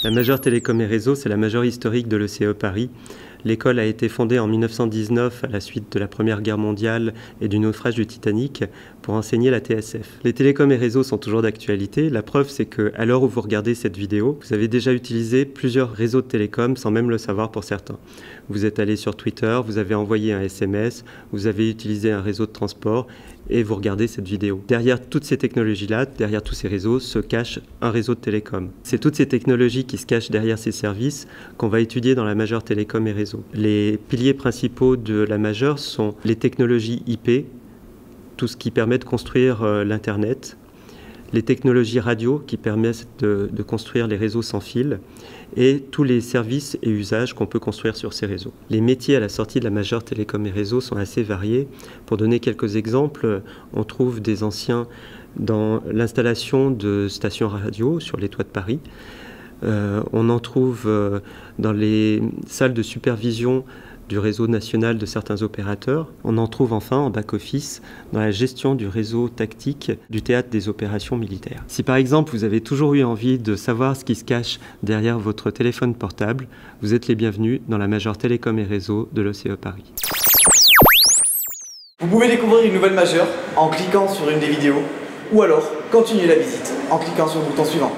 La majeure Télécom et Réseau, c'est la majeure historique de l'ECE Paris. L'école a été fondée en 1919 à la suite de la Première Guerre mondiale et du naufrage du Titanic pour enseigner la TSF. Les télécoms et réseaux sont toujours d'actualité. La preuve, c'est qu'à l'heure où vous regardez cette vidéo, vous avez déjà utilisé plusieurs réseaux de télécoms sans même le savoir pour certains. Vous êtes allé sur Twitter, vous avez envoyé un SMS, vous avez utilisé un réseau de transport et vous regardez cette vidéo. Derrière toutes ces technologies-là, derrière tous ces réseaux, se cache un réseau de télécoms. C'est toutes ces technologies qui se cachent derrière ces services qu'on va étudier dans la majeure Télécom et Réseau. Les piliers principaux de la majeure sont les technologies IP, tout ce qui permet de construire l'Internet, les technologies radio qui permettent de construire les réseaux sans fil et tous les services et usages qu'on peut construire sur ces réseaux. Les métiers à la sortie de la majeure Télécom et Réseau sont assez variés. Pour donner quelques exemples, on trouve des anciens dans l'installation de stations radio sur les toits de Paris. On en trouve dans les salles de supervision du réseau national de certains opérateurs. On en trouve enfin en back-office dans la gestion du réseau tactique du théâtre des opérations militaires. Si par exemple vous avez toujours eu envie de savoir ce qui se cache derrière votre téléphone portable, vous êtes les bienvenus dans la majeure Télécom et Réseau de l'ECE Paris. Vous pouvez découvrir une nouvelle majeure en cliquant sur une des vidéos ou alors continuer la visite en cliquant sur le bouton suivant.